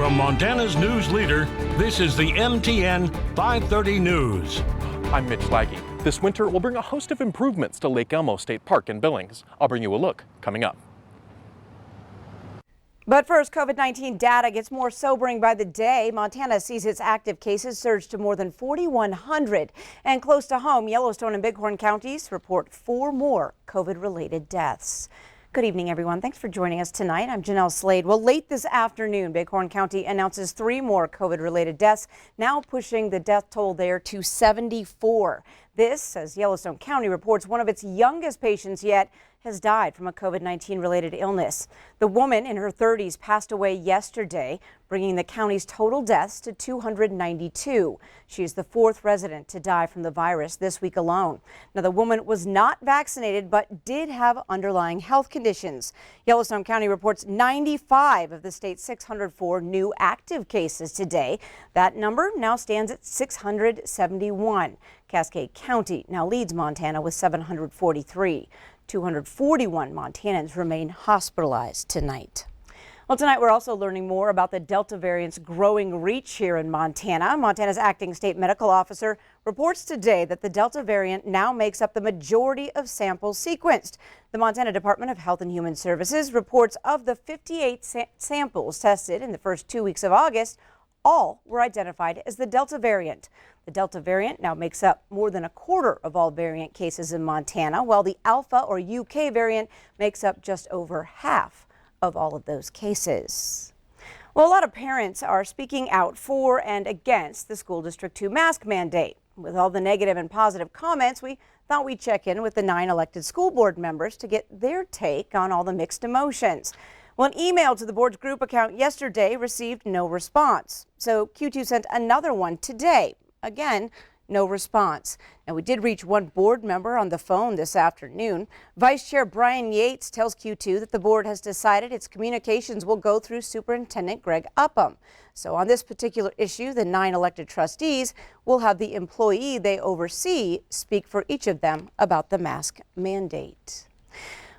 From Montana's news leader, this is the MTN 530 News. I'm Mitch Slade. This winter will bring a host of improvements to Lake Elmo State Park in Billings. I'll bring you a look coming up. But first, COVID-19 data gets more sobering by the day. Montana sees its active cases surge to more than 4,100. And close to home, Yellowstone and Bighorn counties report 4 more COVID-related deaths. Good evening, everyone. Thanks for joining us tonight. I'm Jeanelle Slade. Well, late this afternoon, Bighorn County announces 3 more COVID-related deaths, now pushing the death toll there to 74. This, as Yellowstone County reports, one of its youngest patients yet has died from a COVID-19 related illness. The woman in her 30s passed away yesterday, bringing the county's total deaths to 292. She is the 4th resident to die from the virus this week alone. Now, the woman was not vaccinated but did have underlying health conditions. Yellowstone County reports 95 of the state's 604 new active cases today. That number now stands at 671. Cascade County now leads Montana with 743. 241 Montanans remain hospitalized tonight. Well, tonight we're also learning more about the Delta variant's growing reach here in Montana. Montana's acting state medical officer reports today that the Delta variant now makes up the majority of samples sequenced. The Montana Department of Health and Human Services reports of the 58 samples tested in the first 2 weeks of August, all were identified as the Delta variant. The Delta variant now makes up more than a quarter of all variant cases in Montana, while the Alpha or UK variant makes up just over half of all of those cases. Well, a lot of parents are speaking out for and against the school District 2 mask mandate. With all the negative and positive comments, we thought we'd check in with the 9 elected school board members to get their take on all the mixed emotions. Well, an email to the board's group account yesterday received no response. So Q2 sent another one today. Again, no response. Now, we did reach one board member on the phone this afternoon. Vice Chair Brian Yates tells Q2 that the board has decided its communications will go through Superintendent Greg Upham. So on this particular issue, the 9 elected trustees will have the employee they oversee speak for each of them about the mask mandate.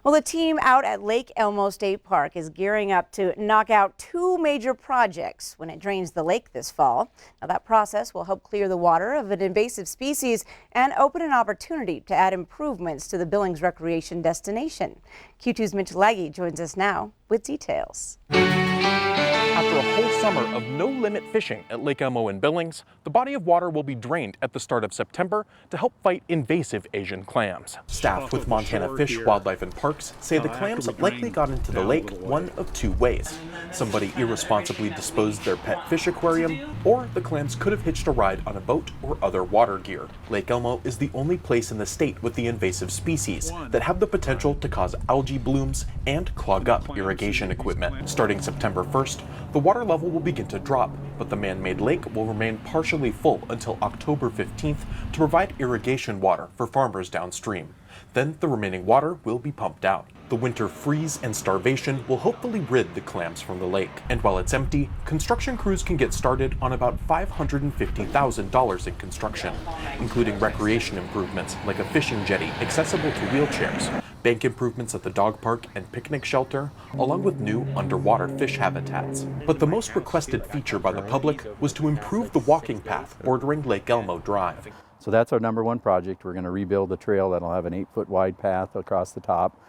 Well, the team out at Lake Elmo State Park is gearing up to knock out 2 major projects when it drains the lake this fall. Now, that process will help clear the water of an invasive species and open an opportunity to add improvements to the Billings recreation destination. Q2's Mitch Slade joins us now with details. After a whole summer of no-limit fishing at Lake Elmo in Billings, the body of water will be drained at the start of September to help fight invasive Asian clams. Staff with Montana Fish, Wildlife and Parks say the clams likely got into the lake one of 2 ways. Somebody irresponsibly disposed their pet fish aquarium, or the clams could have hitched a ride on a boat or other water gear. Lake Elmo is the only place in the state with the invasive species that have the potential to cause algae blooms and clog up irrigation equipment. Starting September 1st, the water level will begin to drop, but the man-made lake will remain partially full until October 15th to provide irrigation water for farmers downstream. Then the remaining water will be pumped out. The winter freeze and starvation will hopefully rid the clams from the lake. And while it's empty, construction crews can get started on about $550,000 in construction, including recreation improvements like a fishing jetty accessible to wheelchairs, bank improvements at the dog park and picnic shelter, along with new underwater fish habitats. But the most requested feature by the public was to improve the walking path bordering Lake Elmo Drive. So that's our #1 project. We're going to rebuild the trail that'll have an 8-foot wide path across the top,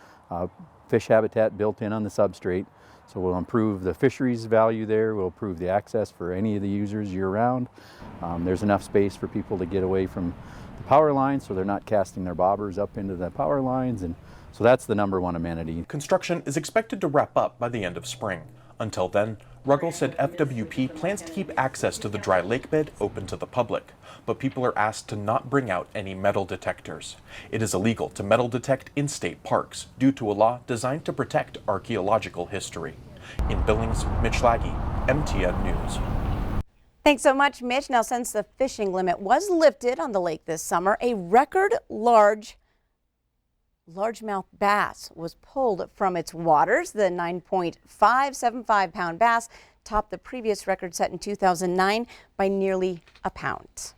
fish habitat built in on the substrate. So we'll improve the fisheries value there. We'll improve the access for any of the users year-round. There's enough space for people to get away from the power lines so they're not casting their bobbers up into the power lines. And so that's the #1 amenity. Construction is expected to wrap up by the end of spring. Until then, Ruggles said FWP plans to keep access to the dry lake bed open to the public, but people are asked to not bring out any metal detectors. It is illegal to metal detect in state parks due to a law designed to protect archaeological history. In Billings, Mitch Slade, MTN News. Thanks so much, Mitch. Now, since the fishing limit was lifted on the lake this summer, a record largemouth bass was pulled from its waters. The 9.575-pound bass topped the previous record set in 2009 by nearly a pound.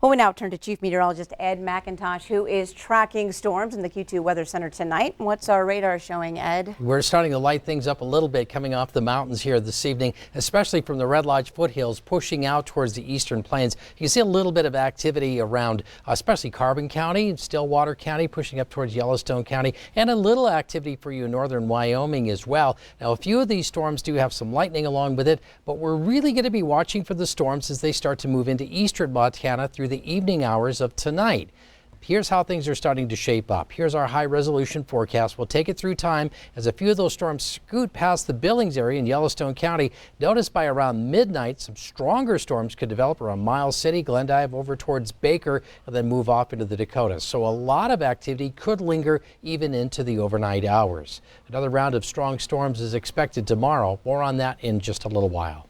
Well, we now turn to Chief Meteorologist Ed McIntosh, who is tracking storms in the Q2 Weather Center tonight. What's our radar showing, Ed? We're starting to light things up a little bit coming off the mountains here this evening, especially from the Red Lodge foothills pushing out towards the eastern plains. You can see a little bit of activity around especially Carbon County, Stillwater County, pushing up towards Yellowstone County, and a little activity for you in northern Wyoming as well. Now, a few of these storms do have some lightning along with it, but we're really going to be watching for the storms as they start to move into eastern Montana through the evening hours of tonight. Here's how things are starting to shape up. Here's our high resolution forecast. We'll take it through time as a few of those storms scoot past the Billings area in Yellowstone County. Notice by around midnight, some stronger storms could develop around Miles City, Glendive over towards Baker, and then move off into the Dakotas. So a lot of activity could linger even into the overnight hours. Another round of strong storms is expected tomorrow. More on that in just a little while.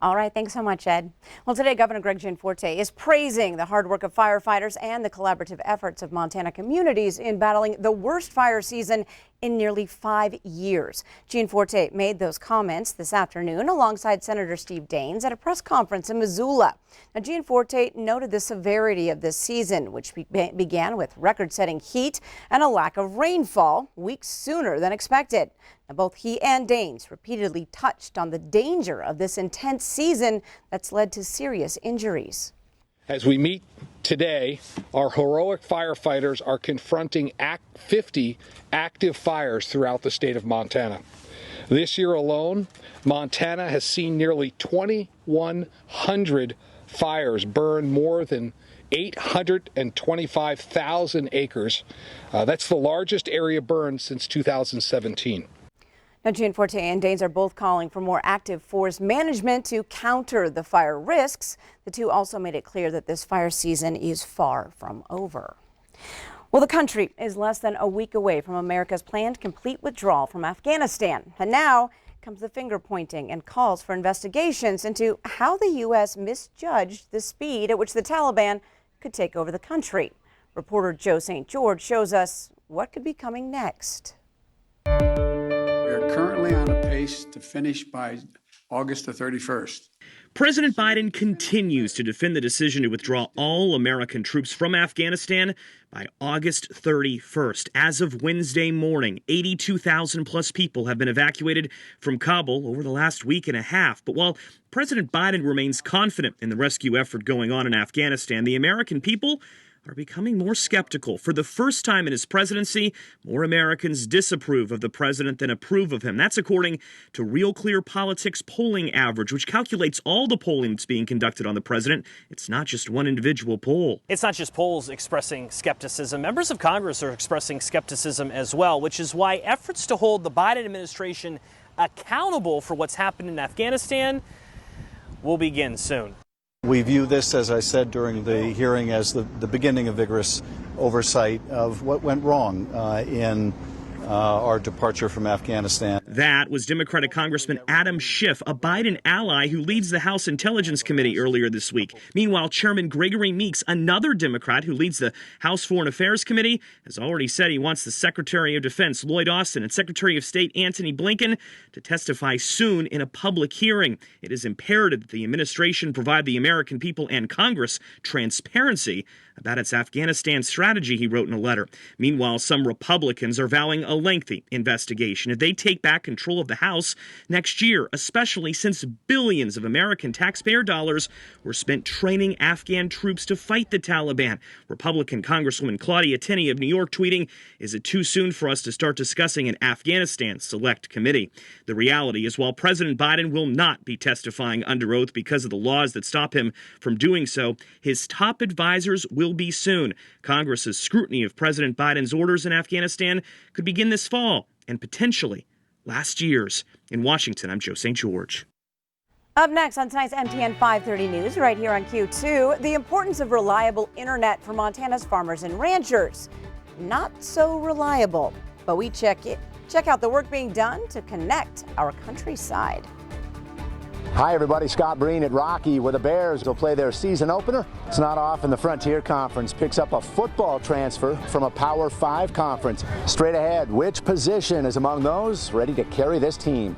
All right, thanks so much, Ed. Well, today, Governor Greg Gianforte is praising the hard work of firefighters and the collaborative efforts of Montana communities in battling the worst fire season in nearly 5 years. Gianforte made those comments this afternoon alongside Senator Steve Daines at a press conference in Missoula. Now, Gianforte noted the severity of this season, which began with record-setting heat and a lack of rainfall weeks sooner than expected. Now, both he and Daines repeatedly touched on the danger of this intense season that's led to serious injuries. As we meet today, our heroic firefighters are confronting 50 active fires throughout the state of Montana. This year alone, Montana has seen nearly 2,100 fires burn more than 825,000 acres. That's the largest area burned since 2017. Now, Gianforte and Daines are both calling for more active forest management to counter the fire risks. The two also made it clear that this fire season is far from over. Well, the country is less than a week away from America's planned complete withdrawal from Afghanistan. And now comes the finger pointing and calls for investigations into how the U.S. misjudged the speed at which the Taliban could take over the country. Reporter Joe St. George shows us what could be coming next. Currently on a pace to finish by August the 31st. President Biden continues to defend the decision to withdraw all American troops from Afghanistan by August 31st. As of Wednesday morning, 82,000 plus people have been evacuated from Kabul over the last week and a half. But while President Biden remains confident in the rescue effort going on in Afghanistan, the American people are becoming more skeptical. For the first time in his presidency, more Americans disapprove of the president than approve of him. That's according to Real Clear Politics polling average, which calculates all the polling that's being conducted on the president. It's not just one individual poll. It's not just polls expressing skepticism. Members of Congress are expressing skepticism as well, which is why efforts to hold the Biden administration accountable for what's happened in Afghanistan will begin soon. We view this, as I said during the hearing, as the beginning of vigorous oversight of what went wrong in our departure from Afghanistan. That was Democratic Congressman Adam Schiff, a Biden ally who leads the House Intelligence Committee earlier this week. Meanwhile, Chairman Gregory Meeks, another Democrat who leads the House Foreign Affairs Committee, has already said he wants the Secretary of Defense Lloyd Austin and Secretary of State Antony Blinken to testify soon in a public hearing. It is imperative that the administration provide the American people and Congress transparency about its Afghanistan strategy, he wrote in a letter. Meanwhile, some Republicans are vowing a lengthy investigation if they take back control of the House next year, especially since billions of American taxpayer dollars were spent training Afghan troops to fight the Taliban. Republican Congresswoman Claudia Tenney of New York tweeting, "Is it too soon for us to start discussing an Afghanistan Select Committee?" The reality is, while President Biden will not be testifying under oath because of the laws that stop him from doing so, his top advisors will be soon. Congress's scrutiny of President Biden's orders in Afghanistan could begin this fall and potentially last year's. In Washington, I'm Joe St. George. Up next on tonight's MTN 530 News, right here on Q2, the importance of reliable internet for Montana's farmers and ranchers. Not so reliable, but we check out the work being done to connect our countryside. Hi everybody, Scott Breen at Rocky, where the Bears will play their season opener. It's not often the Frontier Conference picks up a football transfer from a Power 5 conference. Straight ahead, which position is among those ready to carry this team?